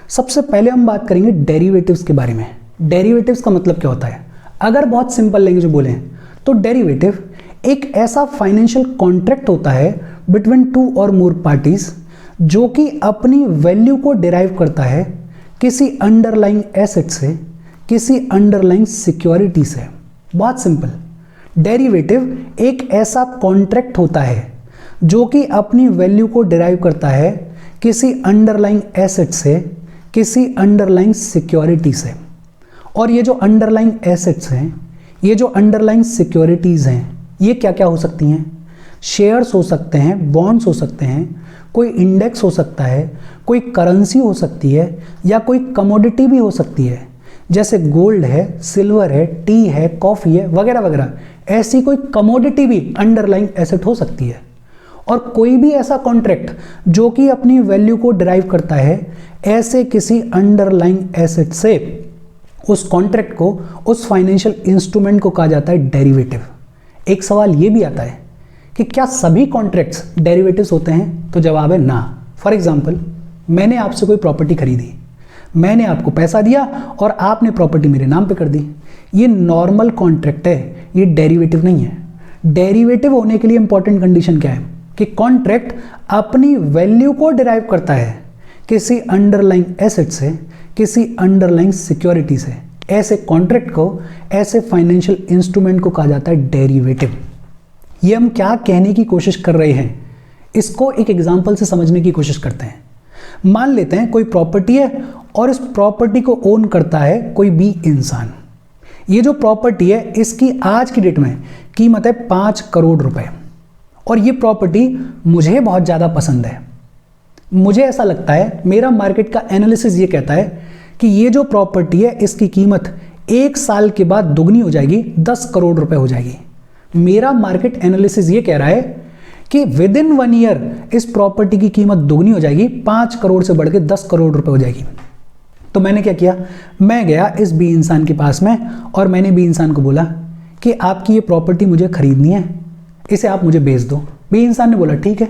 सबसे पहले हम बात करेंगे डेरिवेटिव्स के बारे में। डेरिवेटिव्स का मतलब क्या होता है? अगर बहुत सिंपल लैंग्वेज में बोलें तो डेरिवेटिव एक ऐसा फाइनेंशियल कॉन्ट्रैक्ट होता है बिटवीन टू और मोर पार्टीज जो कि अपनी वैल्यू को डिराइव करता है किसी अंडरलाइंग एसेट से, किसी अंडरलाइंग सिक्योरिटी से। बहुत सिंपल, डेरिवेटिव एक ऐसा कॉन्ट्रैक्ट होता है जो कि अपनी वैल्यू को डिराइव करता है किसी अंडरलाइंग एसेट से, किसी अंडरलाइंग सिक्योरिटी से। और ये जो अंडरलाइंग एसेट्स हैं, ये जो अंडरलाइंग सिक्योरिटीज़ हैं, ये क्या क्या हो सकती हैं? शेयर्स हो सकते हैं, बॉन्ड्स हो सकते हैं, कोई इंडेक्स हो सकता है, कोई करेंसी हो सकती है, या कोई कमोडिटी भी हो सकती है, जैसे गोल्ड है, सिल्वर है, टी है, कॉफ़ी है, वगैरह वगैरह। ऐसी कोई कमोडिटी भी अंडरलाइंग एसेट हो सकती है। और कोई भी ऐसा कॉन्ट्रैक्ट जो कि अपनी वैल्यू को डिराइव करता है ऐसे किसी अंडरलाइंग एसेट से, उस कॉन्ट्रैक्ट को, उस फाइनेंशियल इंस्ट्रूमेंट को कहा जाता है डेरिवेटिव। एक सवाल ये भी आता है कि क्या सभी कॉन्ट्रैक्ट्स डेरिवेटिव्स होते हैं? तो जवाब है ना। फॉर एग्जाम्पल, मैंने आपसे कोई प्रॉपर्टी खरीदी, मैंने आपको पैसा दिया और आपने प्रॉपर्टी मेरे नाम पे कर दी। ये नॉर्मल कॉन्ट्रैक्ट है, ये डेरिवेटिव नहीं है। डेरिवेटिव होने के लिए इंपॉर्टेंट कंडीशन क्या है कि कॉन्ट्रैक्ट अपनी वैल्यू को डिराइव करता है किसी अंडरलाइंग एसेट से, किसी अंडरलाइंग सिक्योरिटी से। ऐसे कॉन्ट्रैक्ट को, ऐसे फाइनेंशियल इंस्ट्रूमेंट को कहा जाता है डेरिवेटिव। ये हम क्या कहने की कोशिश कर रहे हैं, इसको एक एग्जांपल से समझने की कोशिश करते हैं। मान लेते हैं कोई प्रॉपर्टी है और इस प्रॉपर्टी को ओन करता है कोई भी इंसान। ये जो प्रॉपर्टी है इसकी आज की डेट में कीमत है 5 करोड़ रुपए। और ये प्रॉपर्टी मुझे बहुत ज़्यादा पसंद है। मुझे ऐसा लगता है, मेरा मार्केट का एनालिसिस ये कहता है कि ये जो प्रॉपर्टी है इसकी कीमत 1 साल के बाद दुगनी हो जाएगी, 10 करोड़ रुपए हो जाएगी। मेरा मार्केट एनालिसिस ये कह रहा है कि विद इन 1 ईयर इस प्रॉपर्टी की कीमत दुगनी हो जाएगी, 5 करोड़ से बढ़ के 10 करोड़ रुपए हो जाएगी। तो मैंने क्या किया, मैं गया इस बी इंसान के पास में और मैंने बी इंसान को बोला कि आपकी ये प्रॉपर्टी मुझे खरीदनी है, इसे आप मुझे बेच दो। बी इंसान ने बोला ठीक है,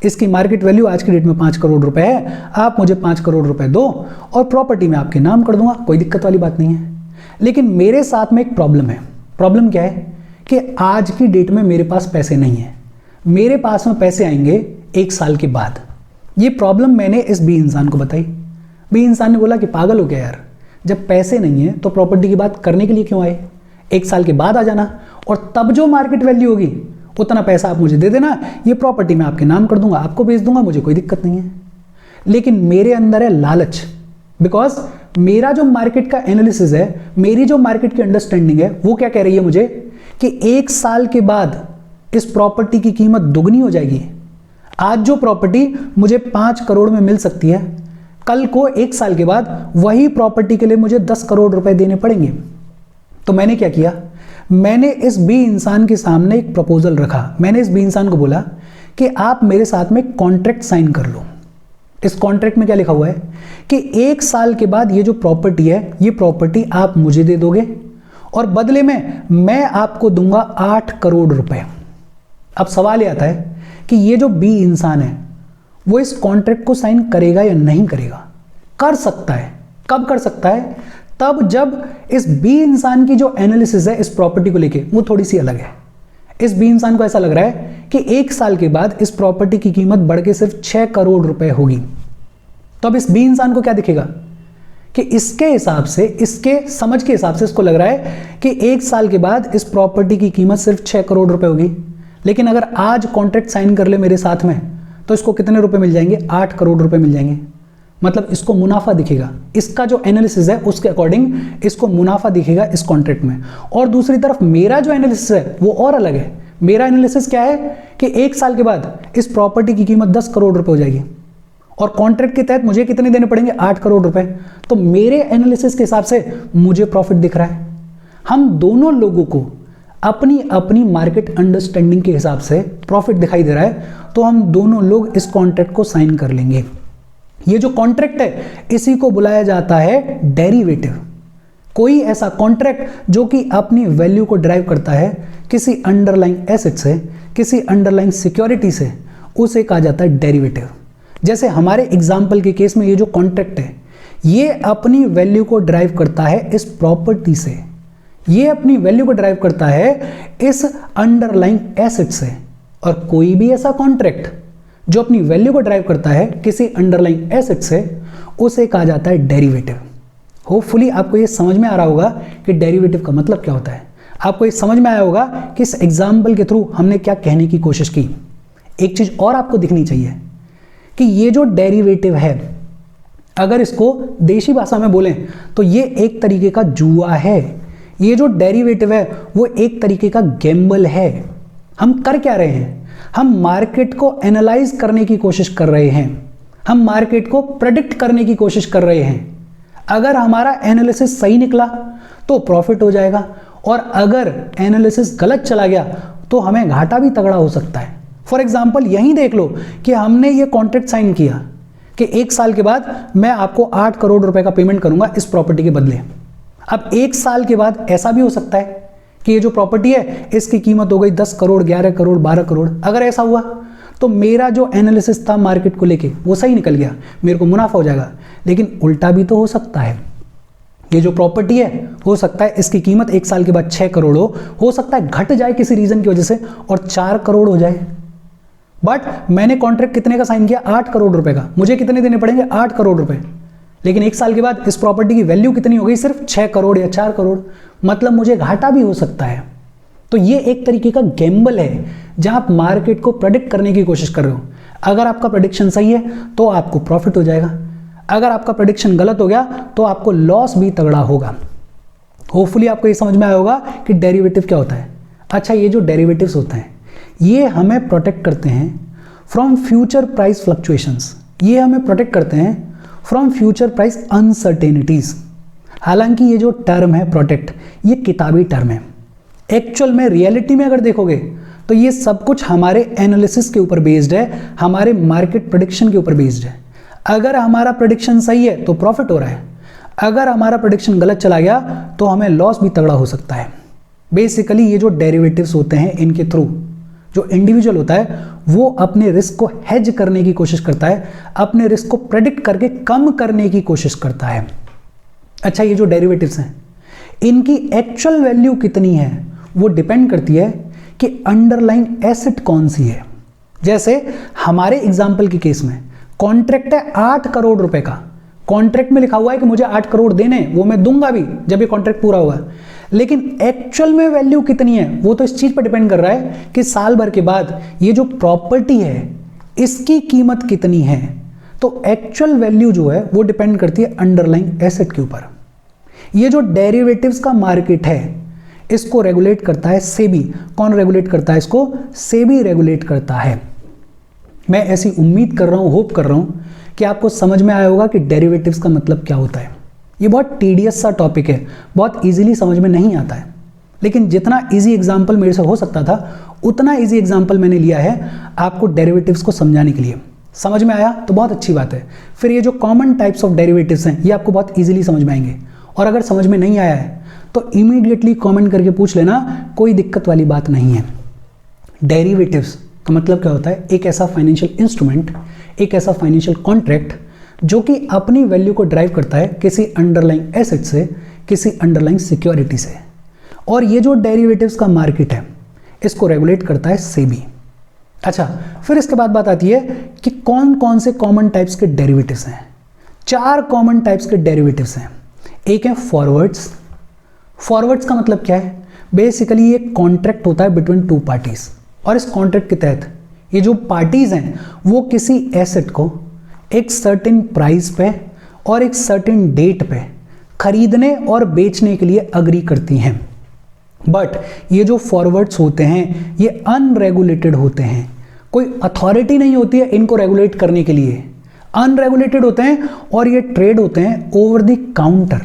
इसकी मार्केट वैल्यू आज की डेट में 5 करोड़ रुपए है, आप मुझे 5 करोड़ रुपए दो और प्रॉपर्टी मैं आपके नाम कर दूंगा, कोई दिक्कत वाली बात नहीं है। लेकिन मेरे साथ में एक प्रॉब्लम है। प्रॉब्लम क्या है कि आज की डेट में मेरे पास पैसे नहीं है, मेरे पास में पैसे आएंगे 1 साल के बाद। ये प्रॉब्लम मैंने इस बी इंसान को बताई। बी इंसान ने बोला कि पागल हो गया यार, जब पैसे नहीं है तो प्रॉपर्टी की बात करने के लिए क्यों आए? 1 साल के बाद आ जाना और तब जो मार्केट वैल्यू होगी उतना पैसा आप मुझे दे देना, ये प्रॉपर्टी मैं आपके नाम कर दूंगा, आपको बेच दूंगा, मुझे कोई दिक्कत नहीं है। लेकिन मेरे अंदर है लालच, बिकॉज मेरा जो मार्केट का एनालिसिस है, मेरी जो मार्केट की अंडरस्टैंडिंग है, वो क्या कह रही है मुझे कि 1 साल के बाद इस प्रॉपर्टी की कीमत दुगनी हो जाएगी। आज जो प्रॉपर्टी मुझे 5 करोड़ में मिल सकती है, कल को 1 साल के बाद वही प्रॉपर्टी के लिए मुझे 10 करोड़ रुपए देने पड़ेंगे। तो मैंने क्या किया, मैंने इस बी इंसान के सामने एक प्रपोजल रखा। मैंने इस बी इंसान को बोला कि आप मेरे साथ में कॉन्ट्रैक्ट साइन कर लो। इस कॉन्ट्रैक्ट में क्या लिखा हुआ है कि 1 साल के बाद ये जो प्रॉपर्टी है, ये प्रॉपर्टी आप मुझे दे दोगे और बदले में मैं आपको दूंगा 8 करोड़ रुपए। अब सवाल ये आता है कि ये जो बी इंसान है वो इस कॉन्ट्रैक्ट को साइन करेगा या नहीं करेगा? कर सकता है। कब कर सकता है? तब जब इस बी इंसान की जो एनालिसिस है इस प्रॉपर्टी को लेके वो थोड़ी सी अलग है। इस बी इंसान को ऐसा लग रहा है कि 1 साल के बाद इस प्रॉपर्टी की कीमत बढ़ के सिर्फ 6 करोड़ रुपए होगी। तो अब इस बी इंसान को क्या दिखेगा कि इसके हिसाब से, इसके समझ के हिसाब से इसको लग रहा है कि 1 साल के बाद इस प्रॉपर्टी की कीमत सिर्फ 6 करोड़ रुपए होगी। लेकिन अगर आज कॉन्ट्रैक्ट साइन कर ले मेरे साथ में तो इसको कितने रुपए मिल जाएंगे? 8 करोड़ रुपए मिल जाएंगे। मतलब इसको मुनाफा दिखेगा। इसका जो एनालिसिस है उसके अकॉर्डिंग इसको मुनाफा दिखेगा इस कॉन्ट्रैक्ट में। और दूसरी तरफ मेरा जो एनालिसिस है वो और अलग है। मेरा एनालिसिस क्या है कि 1 साल के बाद इस प्रॉपर्टी की कीमत 10 करोड़ रुपए हो जाएगी और कॉन्ट्रैक्ट के तहत मुझे कितने देने पड़ेंगे? 8 करोड़ रुपए। तो मेरे एनालिसिस के हिसाब से मुझे प्रॉफिट दिख रहा है। हम दोनों लोगों को अपनी अपनी मार्केट अंडरस्टैंडिंग के हिसाब से प्रॉफिट दिखाई दे रहा है, तो हम दोनों लोग इस कॉन्ट्रैक्ट को साइन कर लेंगे। ये जो कॉन्ट्रैक्ट है इसी को बुलाया जाता है डेरिवेटिव। कोई ऐसा कॉन्ट्रैक्ट जो कि अपनी वैल्यू को ड्राइव करता है किसी अंडरलाइंग एसेट से, किसी अंडरलाइंग सिक्योरिटी से, उसे कहा जाता है डेरिवेटिव। जैसे हमारे एग्जाम्पल के केस में ये जो कॉन्ट्रैक्ट है ये अपनी वैल्यू को ड्राइव करता है इस प्रॉपर्टी से, ये अपनी वैल्यू को ड्राइव करता है इस अंडरलाइंग एसेट से। और कोई भी ऐसा कॉन्ट्रैक्ट जो अपनी वैल्यू को ड्राइव करता है किसी अंडरलाइंग एसेट से, उसे कहा जाता है डेरिवेटिव। होपफुली आपको ये समझ में आ रहा होगा कि डेरिवेटिव का मतलब क्या होता है। आपको ये समझ में आया होगा कि इस एग्जाम्पल के थ्रू हमने क्या कहने की कोशिश की। एक चीज और आपको दिखनी चाहिए कि ये जो डेरिवेटिव है, अगर इसको देशी भाषा में बोलें तो ये एक तरीके का जुआ है। ये जो डेरिवेटिव है वो एक तरीके का गैम्बल है। हम कर क्या रहे हैं? हम मार्केट को एनालाइज करने की कोशिश कर रहे हैं, हम मार्केट को प्रेडिक्ट करने की कोशिश कर रहे हैं। अगर हमारा एनालिसिस सही निकला तो प्रॉफिट हो जाएगा, और अगर एनालिसिस गलत चला गया तो हमें घाटा भी तगड़ा हो सकता है। फॉर एग्जाम्पल यहीं देख लो कि हमने ये कॉन्ट्रैक्ट साइन किया कि 1 साल के बाद मैं आपको 8 करोड़ रुपए का पेमेंट करूंगा इस प्रॉपर्टी के बदले। अब 1 साल के बाद ऐसा भी हो सकता है कि ये जो प्रॉपर्टी है इसकी कीमत हो गई 10 करोड़, 11 करोड़, 12 करोड़। अगर ऐसा हुआ तो मेरा जो एनालिसिस था मार्केट को लेके वो सही निकल गया, मेरे को मुनाफा हो जाएगा। लेकिन उल्टा भी तो हो सकता है, ये जो प्रॉपर्टी है हो सकता है इसकी कीमत 1 साल के बाद 6 करोड़ हो सकता है घट जाए किसी रीजन की वजह से और 4 करोड़ हो जाए। बट मैंने कॉन्ट्रैक्ट कितने का साइन किया? 8 करोड़ रुपए का। मुझे कितने देने पड़ेंगे? 8 करोड़ रुपए। लेकिन 1 साल के बाद इस प्रॉपर्टी की वैल्यू कितनी हो गई? सिर्फ 6 करोड़ या 4 करोड़। मतलब मुझे घाटा भी हो सकता है। तो ये एक तरीके का गैम्बल है जहां आप मार्केट को प्रेडिक्ट करने की कोशिश कर रहे हो। अगर आपका प्रेडिक्शन सही है तो आपको प्रॉफिट हो जाएगा, अगर आपका प्रेडिक्शन गलत हो गया तो आपको लॉस भी तगड़ा होगा। होपफुली आपको ये समझ में आया होगा कि डेरिवेटिव क्या होता है। अच्छा, ये जो डेरिवेटिव्स होते हैं ये हमें प्रोटेक्ट करते हैं फ्रॉम फ्यूचर प्राइस फ्लक्चुएशंस, ये हमें प्रोटेक्ट करते हैं फ्रॉम फ्यूचर प्राइस अनसर्टेनिटीज। हालांकि ये जो टर्म है प्रोटेक्ट, ये किताबी टर्म है। एक्चुअल में रियलिटी में अगर देखोगे तो ये सब कुछ हमारे एनालिसिस के ऊपर बेस्ड है, हमारे मार्केट प्रेडिक्शन के ऊपर बेस्ड है। अगर हमारा प्रेडिक्शन सही है तो प्रॉफिट हो रहा है, अगर हमारा प्रेडिक्शन गलत चला गया तो हमें लॉस भी तगड़ा हो सकता है। बेसिकली ये जो डेरिवेटिव्स होते हैं इनके थ्रू जो इंडिविजुअल होता है वो अपने रिस्क को हेज करने की कोशिश करता है, अपने रिस्क को प्रेडिक्ट करके कम करने की कोशिश करता है। अच्छा, ये जो डेरिवेटिव्स हैं इनकी एक्चुअल वैल्यू कितनी है वो डिपेंड करती है कि अंडरलाइंग एसेट कौन सी है। जैसे हमारे एग्जाम्पल के केस में कॉन्ट्रैक्ट है 8 करोड़ रुपए का, कॉन्ट्रैक्ट में लिखा हुआ है कि मुझे 8 करोड़ देने, वो मैं दूंगा भी जब ये कॉन्ट्रैक्ट पूरा होगा। लेकिन एक्चुअल में वैल्यू कितनी है वो तो इस चीज पर डिपेंड कर रहा है कि साल भर के बाद ये जो प्रॉपर्टी है इसकी कीमत कितनी है। तो एक्चुअल वैल्यू जो है वो डिपेंड करती है अंडरलाइंग एसेट के ऊपर। ये जो डेरिवेटिव्स का मार्केट है इसको रेगुलेट करता है सेबी। कौन रेगुलेट करता है इसको? सेबी रेगुलेट करता है। मैं ऐसी उम्मीद कर रहा हूं, होप कर रहा हूं कि आपको समझ में आया होगा कि डेरिवेटिव्स का मतलब क्या होता है। ये बहुत टीडियस सा टॉपिक है, बहुत इजीली समझ में नहीं आता है, लेकिन जितना इजी एग्जाम्पल मेरे से हो सकता था उतना इजी एग्जाम्पल मैंने लिया है आपको डेरिवेटिव्स को समझाने के लिए। समझ में आया तो बहुत अच्छी बात है। फिर ये जो कॉमन टाइप्स ऑफ डेरिवेटिव्स हैं ये आपको बहुत इजीली समझ में आएंगे। और अगर समझ में नहीं आया है तो इमीडिएटली कमेंट करके पूछ लेना, कोई दिक्कत वाली बात नहीं है। डेरिवेटिव्स का मतलब क्या होता है? एक ऐसा फाइनेंशियल इंस्ट्रूमेंट, एक ऐसा फाइनेंशियल कॉन्ट्रैक्ट जो कि अपनी वैल्यू को ड्राइव करता है किसी अंडरलाइंग एसेट से, किसी अंडरलाइंग सिक्योरिटी से। और ये जो डेरिवेटिव्स का मार्केट है इसको रेगुलेट करता है सेबी। अच्छा, फिर इसके बाद बात आती है कि कौन कौन से कॉमन टाइप्स के डेरिवेटिव्स हैं। 4 कॉमन टाइप्स के डेरिवेटिव्स हैं। एक है फॉरवर्ड्स। फॉरवर्ड्स का मतलब क्या है? बेसिकली ये कॉन्ट्रैक्ट होता है बिटवीन 2 पार्टीज, और इस कॉन्ट्रैक्ट के तहत ये जो पार्टीज हैं वो किसी एसेट को एक सर्टेन प्राइस पे और एक सर्टेन डेट पे खरीदने और बेचने के लिए अग्री करती हैं। बट ये जो फॉरवर्ड्स होते हैं ये अनरेगुलेटेड होते हैं, कोई अथॉरिटी नहीं होती है इनको रेगुलेट करने के लिए, अनरेगुलेटेड होते हैं और ये ट्रेड होते हैं ओवर द काउंटर।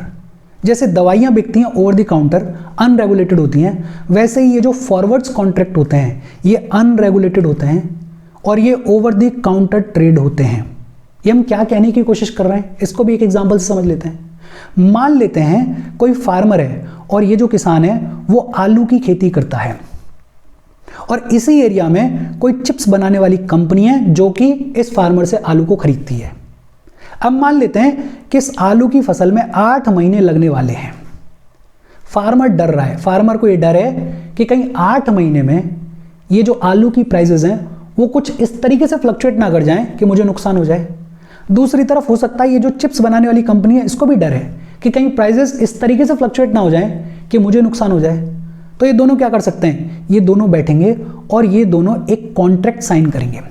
जैसे दवाइयां बिकती हैं ओवर द काउंटर, अनरेगुलेटेड होती हैं, वैसे ही ये जो फॉरवर्ड्स कॉन्ट्रैक्ट होते हैं ये अनरेगुलेटेड होते हैं और ये ओवर द काउंटर ट्रेड होते हैं। ये हम क्या कहने की कोशिश कर रहे हैं इसको भी एक एग्जांपल से समझ लेते हैं। मान लेते हैं कोई फार्मर है और ये जो किसान है वो आलू की खेती करता है और इसी एरिया में कोई चिप्स बनाने वाली कंपनी है जो कि इस फार्मर से आलू को खरीदती है। अब मान लेते हैं कि इस आलू की फसल में 8 महीने लगने वाले हैं। फार्मर डर रहा है, फार्मर को ये डर है कि कहीं 8 महीने में ये जो आलू की प्राइसेस हैं वो कुछ इस तरीके से फ्लक्चुएट ना कर जाएं कि मुझे नुकसान हो जाए। दूसरी तरफ हो सकता है ये जो चिप्स बनाने वाली कंपनी है इसको भी डर है कि कहीं प्राइसेस इस तरीके से फ्लक्चुएट ना हो जाएं कि मुझे नुकसान हो जाए। तो ये दोनों क्या कर सकते हैं, ये दोनों बैठेंगे और ये दोनों एक कॉन्ट्रैक्ट साइन करेंगे।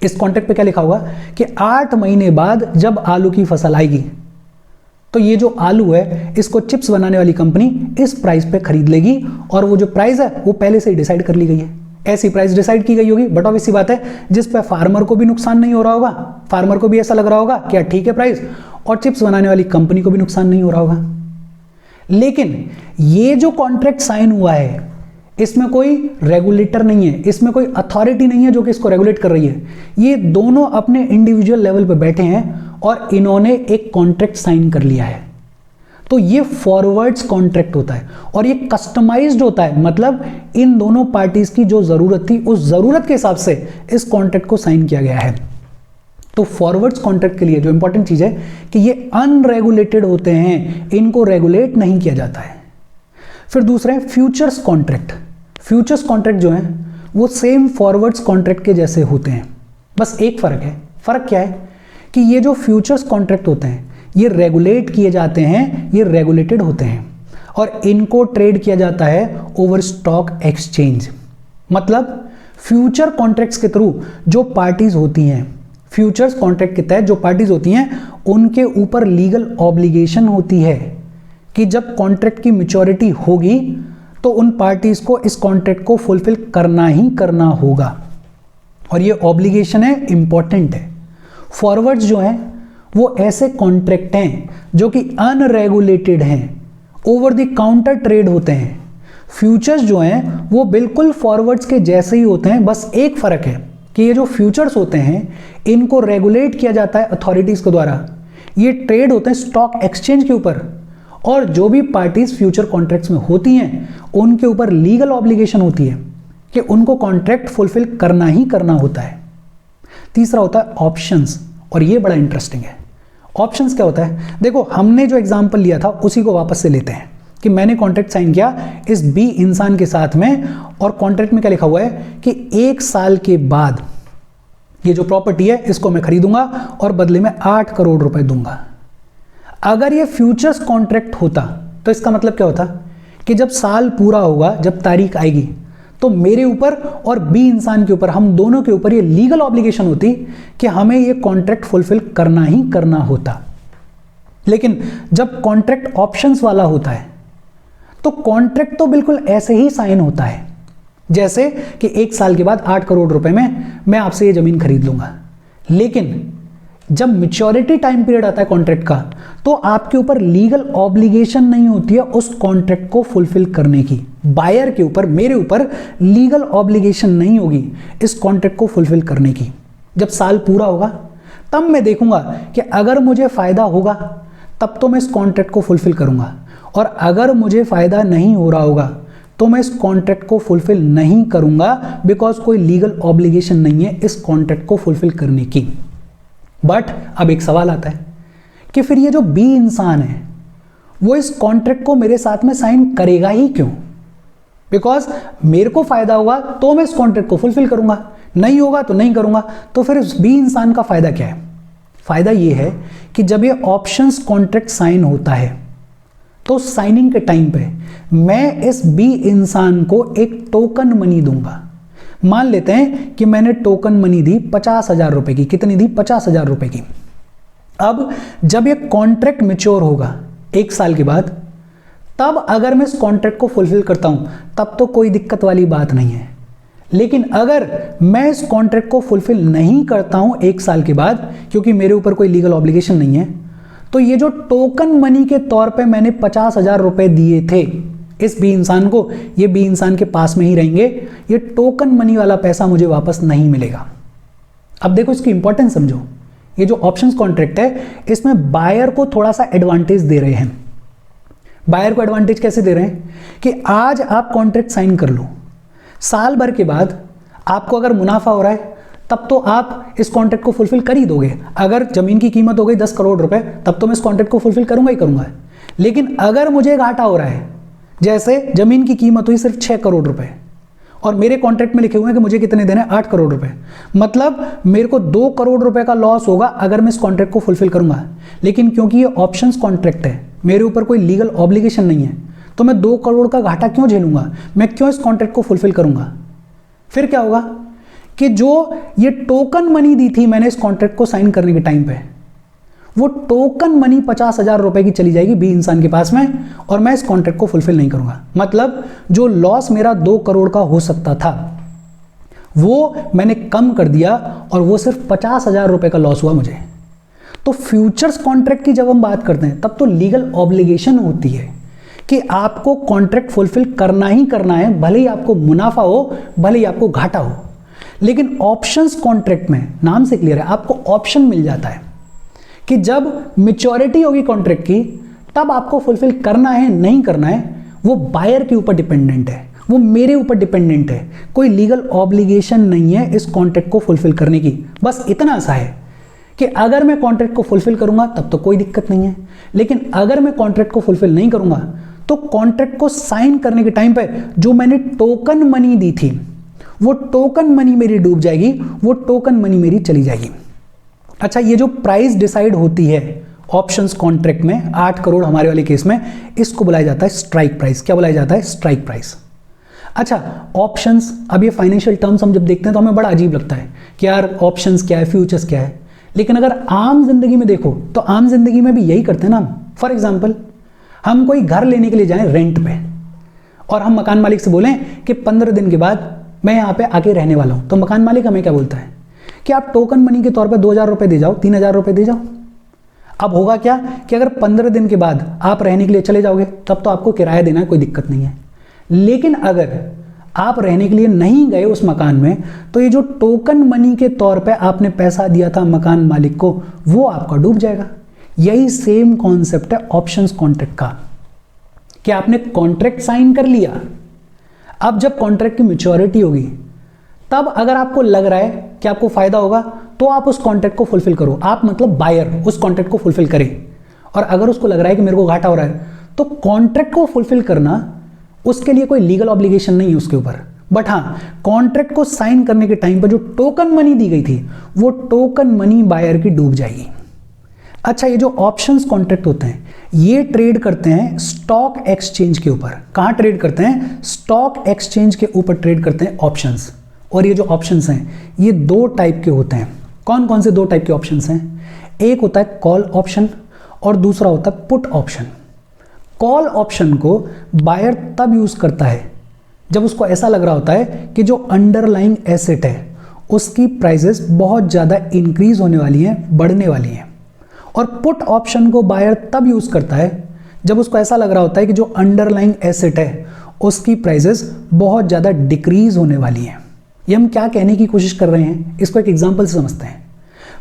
इस कॉन्ट्रैक्ट पे क्या लिखा होगा कि 8 महीने बाद जब आलू की फसल आएगी तो ये जो आलू है इसको चिप्स बनाने वाली कंपनी इस प्राइस पे खरीद लेगी और वो जो प्राइस है वो पहले से ही डिसाइड कर ली गई है। ऐसी प्राइस डिसाइड की गई होगी, बट ऑब्वियस सी बात है जिस पे फार्मर को भी नुकसान नहीं हो रहा होगा, फार्मर को भी ऐसा लग रहा होगा कि ठीक है प्राइस, और चिप्स बनाने वाली कंपनी को भी नुकसान नहीं हो रहा होगा। लेकिन ये जो कॉन्ट्रैक्ट साइन हुआ है इसमें कोई रेगुलेटर नहीं है, इसमें कोई अथॉरिटी नहीं है जो कि इसको रेगुलेट कर रही है। ये दोनों अपने इंडिविजुअल लेवल पे बैठे हैं और इन्होंने एक कॉन्ट्रैक्ट साइन कर लिया है। तो ये फॉरवर्ड्स कॉन्ट्रैक्ट होता है और ये कस्टमाइज्ड होता है, मतलब इन दोनों पार्टीज की जो जरूरत थी उस जरूरत के हिसाब से इस कॉन्ट्रैक्ट को साइन किया गया है। तो फॉरवर्ड्स कॉन्ट्रैक्ट के लिए जो इंपॉर्टेंट चीज है कि ये अनरेगुलेटेड होते हैं, इनको रेगुलेट नहीं किया जाता है। फिर दूसरा है फ्यूचर्स कॉन्ट्रैक्ट। फ्यूचर्स कॉन्ट्रैक्ट जो है वो सेम फॉरवर्ड्स कॉन्ट्रैक्ट के जैसे होते हैं, बस एक फर्क है। फर्क क्या है कि ये जो फ्यूचर्स कॉन्ट्रैक्ट होते हैं ये रेगुलेट किए जाते हैं, ये रेगुलेटेड होते हैं और इनको ट्रेड किया जाता है ओवर स्टॉक एक्सचेंज। मतलब फ्यूचर कॉन्ट्रैक्ट्स के थ्रू जो पार्टीज होती हैं, फ्यूचर्स कॉन्ट्रैक्ट के तहत जो पार्टीज होती हैं उनके ऊपर लीगल ऑब्लिगेशन होती है कि जब कॉन्ट्रैक्ट की मैच्योरिटी होगी तो उन पार्टीज को इस कॉन्ट्रैक्ट को फुलफिल करना ही करना होगा और ये ऑब्लिगेशन है, इंपॉर्टेंट है। फॉरवर्ड्स जो हैं वो ऐसे कॉन्ट्रैक्ट हैं जो कि अनरेगुलेटेड हैं, ओवर द काउंटर ट्रेड होते हैं। फ्यूचर्स जो हैं वो बिल्कुल फॉरवर्ड्स के जैसे ही होते हैं, बस एक फर्क है कि ये जो फ्यूचर्स होते हैं इनको रेगुलेट किया जाता है अथॉरिटीज के द्वारा, ये ट्रेड होते हैं स्टॉक एक्सचेंज के ऊपर और जो भी पार्टीज फ्यूचर कॉन्ट्रैक्ट्स में होती हैं उनके ऊपर लीगल ऑब्लिगेशन होती है कि उनको कॉन्ट्रैक्ट फुलफिल करना ही करना होता है। तीसरा होता है ऑप्शंस, और ये बड़ा इंटरेस्टिंग है। ऑप्शंस क्या होता है, देखो हमने जो एग्जांपल लिया था उसी को वापस से लेते हैं कि मैंने कॉन्ट्रैक्ट साइन किया इस बी इंसान के साथ में और कॉन्ट्रैक्ट में क्या लिखा हुआ है कि 1 साल के बाद ये जो प्रॉपर्टी है इसको मैं खरीदूंगा और बदले में 8 करोड़ रुपए दूंगा। अगर ये फ्यूचर्स कॉन्ट्रैक्ट होता तो इसका मतलब क्या होता कि जब साल पूरा होगा, जब तारीख आएगी, तो मेरे ऊपर और बी इंसान के ऊपर, हम दोनों के ऊपर ये लीगल ऑब्लिगेशन होती कि हमें ये कॉन्ट्रैक्ट फुलफिल करना ही करना होता। लेकिन जब कॉन्ट्रैक्ट ऑप्शंस वाला होता है तो कॉन्ट्रैक्ट तो बिल्कुल ऐसे ही साइन होता है जैसे कि 1 साल के बाद 8 करोड़ रुपए में मैं आपसे ये जमीन खरीद लूंगा। लेकिन जब मैच्योरिटी टाइम पीरियड आता है कॉन्ट्रैक्ट का तो आपके ऊपर लीगल ऑब्लिगेशन नहीं होती है उस कॉन्ट्रैक्ट को फुलफिल करने की। बायर के ऊपर, मेरे ऊपर लीगल ऑब्लिगेशन नहीं होगी इस कॉन्ट्रैक्ट को फुलफिल करने की। जब साल पूरा होगा तब मैं देखूंगा कि अगर मुझे फायदा होगा तब तो मैं इस कॉन्ट्रैक्ट को फुलफिल करूंगा, और अगर मुझे फायदा नहीं हो रहा होगा तो मैं इस कॉन्ट्रैक्ट को फुलफिल नहीं करूंगा, बिकॉज कोई लीगल ऑब्लिगेशन नहीं है इस कॉन्ट्रैक्ट को फुलफिल करने की। बट अब एक सवाल आता है कि फिर ये जो बी इंसान है वो इस कॉन्ट्रैक्ट को मेरे साथ में साइन करेगा ही क्यों? बिकॉज मेरे को फायदा होगा तो मैं इस कॉन्ट्रैक्ट को फुलफिल करूंगा, नहीं होगा तो नहीं करूंगा। तो फिर इस बी इंसान का फायदा क्या है? फायदा ये है कि जब ये ऑप्शंस कॉन्ट्रैक्ट साइन होता है तो साइनिंग के टाइम पे मैं इस बी इंसान को एक टोकन मनी दूंगा। मान लेते हैं कि मैंने टोकन मनी दी 50,000 रुपए की। कितनी दी? 50,000 रुपए की। अब जब ये कॉन्ट्रैक्ट मैच्योर होगा 1 साल के बाद, तब अगर मैं इस कॉन्ट्रैक्ट को फुलफिल करता हूं तब तो कोई दिक्कत वाली बात नहीं है। लेकिन अगर मैं इस कॉन्ट्रैक्ट को फुलफिल नहीं करता हूं 1 साल के बाद, क्योंकि मेरे ऊपर कोई लीगल ऑब्लिगेशन नहीं है, तो ये जो टोकन मनी के तौर पे मैंने 50,000 रुपए दिए थे इस बी इंसान को, ये बी इंसान के पास में ही रहेंगे, ये टोकन मनी वाला पैसा मुझे वापस नहीं मिलेगा। अब देखो इसकी इंपॉर्टेंस समझो। ये जो ऑप्शंस कॉन्ट्रैक्ट है इसमें बायर को थोड़ा सा एडवांटेज दे रहे हैं। बायर को एडवांटेज कैसे दे रहे हैं कि आज आप कॉन्ट्रैक्ट साइन कर लो, साल भर के बाद आपको अगर मुनाफा हो रहा है तब तो आप इस कॉन्ट्रैक्ट को फुलफिल कर ही दोगे। अगर जमीन की कीमत हो गई 10 करोड़ रुपए, तब तो मैं इस कॉन्ट्रैक्ट को फुलफिल करूंगा ही करूंगा। लेकिन अगर मुझे घाटा हो रहा है, जैसे जमीन की कीमत हुई सिर्फ 6 करोड़ रुपए और मेरे कॉन्ट्रैक्ट में लिखे हुए हैं कि मुझे कितने देने, 8 करोड़ रुपए, मतलब मेरे को 2 करोड़ रुपए का लॉस होगा अगर मैं इस कॉन्ट्रैक्ट को फुलफिल करूंगा। लेकिन क्योंकि ये ऑप्शंस कॉन्ट्रैक्ट है, मेरे ऊपर कोई लीगल ऑब्लिगेशन नहीं है, तो मैं 2 करोड़ का घाटा क्यों झेलूंगा, मैं क्यों इस कॉन्ट्रैक्ट को फुलफिल करूंगा। फिर क्या होगा कि जो ये टोकन मनी दी थी मैंने इस कॉन्ट्रैक्ट को साइन करने के टाइम पे, वो टोकन मनी 50,000 रुपए की चली जाएगी बी इंसान के पास में, और मैं इस कॉन्ट्रैक्ट को फुलफिल नहीं करूंगा। मतलब जो लॉस मेरा 2 करोड़ का हो सकता था वो मैंने कम कर दिया और वो सिर्फ 50,000 रुपए का लॉस हुआ मुझे। तो फ्यूचर्स कॉन्ट्रैक्ट की जब हम बात करते हैं तब तो लीगल ऑब्लिगेशन होती है कि आपको कॉन्ट्रैक्ट फुलफिल करना ही करना है, भले ही आपको मुनाफा हो, भले ही आपको घाटा हो। लेकिन ऑप्शंस कॉन्ट्रैक्ट में नाम से क्लियर है, आपको ऑप्शन मिल जाता है कि जब मैच्योरिटी होगी कॉन्ट्रैक्ट की तब आपको फुलफिल करना है नहीं करना है, वो बायर के ऊपर डिपेंडेंट है, वो मेरे ऊपर डिपेंडेंट है। कोई लीगल ऑब्लिगेशन नहीं है इस कॉन्ट्रैक्ट को फुलफिल करने की। बस इतना सा है कि अगर मैं कॉन्ट्रैक्ट को फुलफिल करूंगा तब तो कोई दिक्कत नहीं है, लेकिन अगर मैं कॉन्ट्रैक्ट को फुलफिल नहीं करूंगा तो कॉन्ट्रैक्ट को साइन करने के टाइम पे जो मैंने टोकन मनी दी थी वो टोकन मनी मेरी डूब जाएगी, वो टोकन मनी मेरी चली जाएगी। अच्छा, ये जो प्राइस डिसाइड होती है ऑप्शंस कॉन्ट्रैक्ट में 8 करोड़ हमारे वाले केस में, इसको बुलाया जाता है स्ट्राइक प्राइस। क्या बुलाया जाता है? Strike price. अच्छा, ऑप्शंस, अब ये फाइनेंशियल टर्म्स हम जब देखते हैं तो हमें बड़ा अजीब लगता है कि यार ऑप्शंस क्या है, फ्यूचर्स क्या है। लेकिन अगर आम जिंदगी में देखो तो आम जिंदगी में भी यही करते हैं ना। फॉर एग्जाम्पल, हम कोई घर लेने के लिए जाएं रेंट पे और हम मकान मालिक से बोलें कि 15 दिन के बाद मैं यहाँ पे आके रहने वाला हूँ, तो मकान मालिक हमें क्या बोलता है कि आप टोकन मनी के तौर पे 2,000 रुपये दे जाओ, 3,000 रुपये दे जाओ। अब होगा क्या कि अगर 15 दिन के बाद आप रहने के लिए चले जाओगे तब तो आपको किराया देना है, कोई दिक्कत नहीं है। लेकिन अगर आप रहने के लिए नहीं गए उस मकान में तो ये जो टोकन मनी के तौर पे आपने पैसा दिया था मकान मालिक को, वो आपका डूब जाएगा। यही सेम कॉन्सेप्ट है ऑप्शंस कॉन्ट्रैक्ट का कि आपने कॉन्ट्रैक्ट साइन कर लिया, अब जब कॉन्ट्रैक्ट की मैच्योरिटी होगी तब अगर आपको लग रहा है कि आपको फायदा होगा तो आप उस कॉन्ट्रैक्ट को फुलफिल करो। आप मतलब बायर उस कॉन्ट्रैक्ट को फुलफिल करे, और अगर उसको लग रहा है कि मेरे को घाटा हो रहा है तो कॉन्ट्रैक्ट को फुलफिल करना उसके लिए कोई लीगल ऑब्लिगेशन नहीं है उसके ऊपर। बट हाँ, कॉन्ट्रैक्ट को साइन करने के टाइम पर जो टोकन मनी दी गई थी वो टोकन मनी बायर की डूब जाएगी। अच्छा, ये जो ऑप्शंस कॉन्ट्रैक्ट होते हैं ये ट्रेड करते हैं स्टॉक एक्सचेंज के ऊपर। कहाँ ट्रेड करते हैं? स्टॉक एक्सचेंज के ऊपर ट्रेड करते हैं ऑप्शंस। और ये जो ऑप्शंस हैं ये 2 टाइप के होते हैं। कौन कौन से 2 टाइप के ऑप्शंस हैं? एक होता है कॉल ऑप्शन और दूसरा होता है पुट ऑप्शन। कॉल ऑप्शन को बायर तब यूज करता है जब उसको ऐसा लग रहा होता है कि जो अंडरलाइंग एसेट है उसकी प्राइसेस बहुत ज़्यादा इंक्रीज होने वाली हैं, बढ़ने वाली हैं। और पुट ऑप्शन को बायर तब यूज करता है जब उसको ऐसा लग रहा होता है कि जो अंडरलाइंग एसेट है उसकी प्राइसेस बहुत ज़्यादा डिक्रीज होने वाली हैं। ये हम क्या कहने की कोशिश कर रहे हैं, इसको एक एग्जांपल से समझते हैं।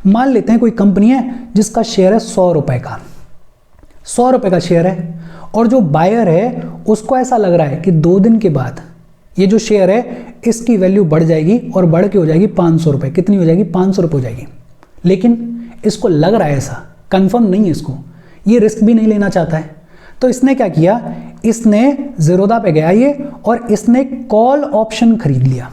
मान लेते हैं कोई कंपनी है जिसका शेयर है 100 रुपए का, 100 रुपए का शेयर है, और जो बायर है उसको ऐसा लग रहा है कि 2 दिन के बाद ये जो शेयर है इसकी वैल्यू बढ़ जाएगी और बढ़ के हो जाएगी 500 रुपये। कितनी हो जाएगी? 500 रुपये हो जाएगी। लेकिन इसको लग रहा है ऐसा, कंफर्म नहीं है इसको, ये रिस्क भी नहीं लेना चाहता है। तो इसने क्या किया, इसने ज़ीरोधा पे गया ये और इसने कॉल ऑप्शन खरीद लिया।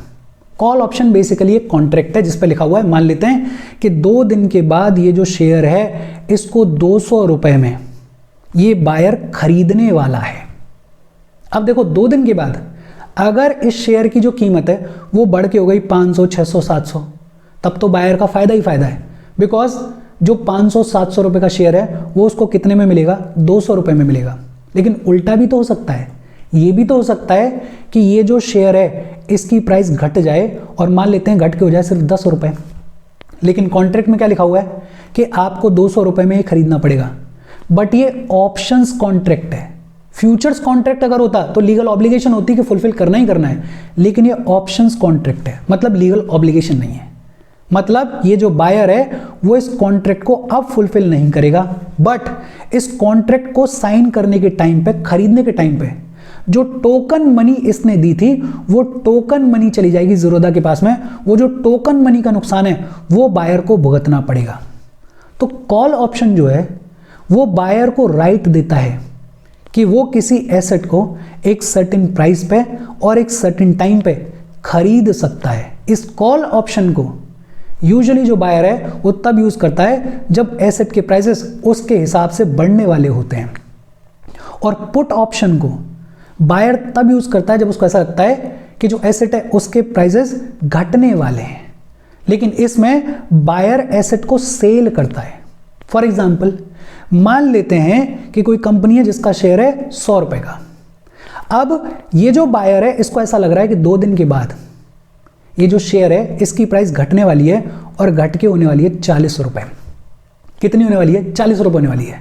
कॉल ऑप्शन बेसिकली एक कॉन्ट्रैक्ट है जिस पे लिखा हुआ है, मान लेते हैं कि 2 दिन के बाद ये जो शेयर है इसको 200 रुपये में ये बायर खरीदने वाला है। अब देखो 2 दिन के बाद अगर इस शेयर की जो कीमत है वो बढ़ के हो गई 500, 600, 700, तब तो बायर का फायदा ही फायदा है। बिकॉज जो 500-700 रुपये का शेयर है वो उसको कितने में मिलेगा? 200 रुपये में मिलेगा। लेकिन उल्टा भी तो हो सकता है, ये भी तो हो सकता है कि ये जो शेयर है इसकी प्राइस घट जाए और मान लेते हैं घट के हो जाए सिर्फ 10 रुपये। लेकिन कॉन्ट्रैक्ट में क्या लिखा हुआ है कि आपको 200 रुपये में ये खरीदना पड़ेगा। बट ये ऑप्शंस कॉन्ट्रैक्ट है। फ्यूचर्स कॉन्ट्रैक्ट अगर होता तो लीगल ऑब्लिगेशन होती कि फुलफिल करना ही करना है, लेकिन ये ऑप्शंस कॉन्ट्रैक्ट है, मतलब लीगल ऑब्लिगेशन नहीं है। मतलब ये जो बायर है वो इस कॉन्ट्रैक्ट को अब फुलफिल नहीं करेगा, बट इस कॉन्ट्रैक्ट को साइन करने के टाइम पे, खरीदने के टाइम पे जो टोकन मनी इसने दी थी वो टोकन मनी चली जाएगी ज़ीरोधा के पास में। वो जो टोकन मनी का नुकसान है वो बायर को भुगतना पड़ेगा। तो कॉल ऑप्शन जो है वो बायर को राइट देता है कि वो किसी एसेट को एक सर्टेन प्राइस पे और एक सर्टेन टाइम पे खरीद सकता है। इस कॉल ऑप्शन को यूजुअली जो बायर है वो तब यूज करता है जब एसेट के प्राइसेस उसके हिसाब से बढ़ने वाले होते हैं, और पुट ऑप्शन को बायर तब यूज करता है जब उसको ऐसा लगता है कि जो एसेट है उसके प्राइसेस घटने वाले हैं। लेकिन इसमें बायर एसेट को सेल करता है। फॉर एग्जाम्पल, मान लेते हैं कि कोई कंपनी है जिसका शेयर है 100 रुपए का। अब ये जो बायर है इसको ऐसा लग रहा है कि 2 दिन के बाद ये जो शेयर है इसकी प्राइस घटने वाली है और घट के होने वाली है 40 रुपए। कितनी होने वाली है? 40 रुपए होने वाली है।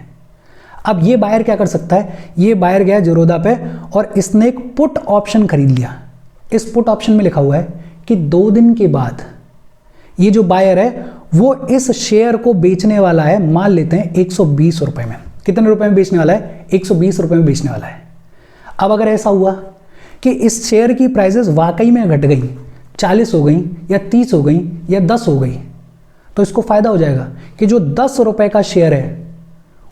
अब ये बायर क्या कर सकता है? ये बायर गया ज़ीरोधा पे और इसने एक पुट ऑप्शन खरीद लिया। इस पुट ऑप्शन में लिखा हुआ है कि 2 दिन के बाद ये जो बायर है वो इस शेयर को बेचने वाला है, मान लेते हैं 120 रुपए में। कितने रुपए में बेचने वाला है? 120 रुपए में बेचने वाला है। अब अगर ऐसा हुआ कि इस शेयर की प्राइसेस वाकई में घट गई, 40 हो गई या 30 हो गई या 10 हो गई, तो इसको फायदा हो जाएगा कि जो 10 रुपए का शेयर है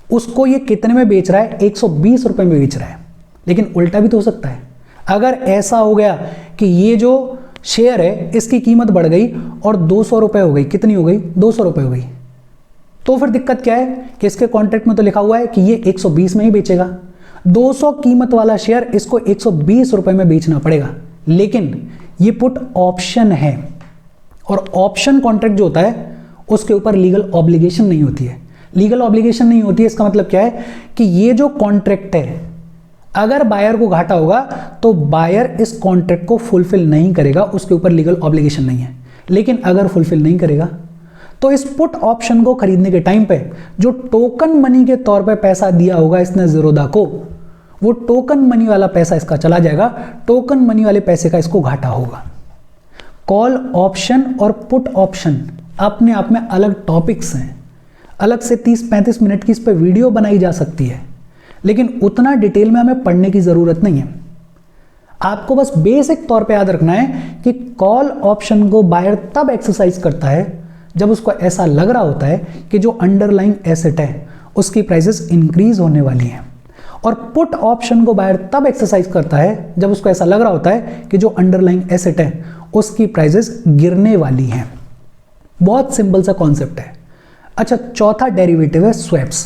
उसको ये कितने में बेच रहा है? 120 रुपए में बेच रहा है। लेकिन उल्टा भी तो हो सकता है। अगर ऐसा हो गया कि ये जो शेयर है इसकी कीमत बढ़ गई और 200 रुपए हो गई, कितनी हो गई? 200 रुपए हो गई, तो फिर दिक्कत क्या है कि इसके कॉन्ट्रैक्ट में तो लिखा हुआ है कि ये 120 में ही बेचेगा। 200 कीमत वाला शेयर इसको 120 रुपए में बेचना पड़ेगा। लेकिन ये पुट ऑप्शन है और ऑप्शन कॉन्ट्रैक्ट जो होता है उसके ऊपर लीगल ऑब्लिगेशन नहीं होती है। लीगल ऑब्लिगेशन नहीं होती है इसका मतलब क्या है कि ये जो कॉन्ट्रैक्ट है अगर बायर को घाटा होगा तो बायर इस कॉन्ट्रैक्ट को फुलफिल नहीं करेगा, उसके ऊपर लीगल ऑब्लिगेशन नहीं है। लेकिन अगर फुलफिल नहीं करेगा तो इस पुट ऑप्शन को खरीदने के टाइम पे जो टोकन मनी के तौर पे पैसा दिया होगा इसने ज़ीरोधा को, वो टोकन मनी वाला पैसा इसका चला जाएगा। टोकन मनी वाले पैसे का इसको घाटा होगा। कॉल ऑप्शन और पुट ऑप्शन अपने आप में अलग टॉपिक्स हैं। अलग से 30-35 मिनट की इस पर वीडियो बनाई जा सकती है, लेकिन उतना डिटेल में हमें पढ़ने की ज़रूरत नहीं है। आपको बस बेसिक तौर पे याद रखना है कि कॉल ऑप्शन को बायर तब एक्सरसाइज करता है जब उसको ऐसा लग रहा होता है कि जो अंडरलाइंग एसेट है उसकी प्राइसेस इंक्रीज होने वाली हैं, और पुट ऑप्शन को बायर तब एक्सरसाइज करता है जब उसको ऐसा लग रहा होता है कि जो अंडरलाइंग एसेट है उसकी प्राइसेस गिरने वाली हैं। बहुत सिंपल सा कॉन्सेप्ट है। अच्छा, चौथा डेरिवेटिव है स्वैप्स।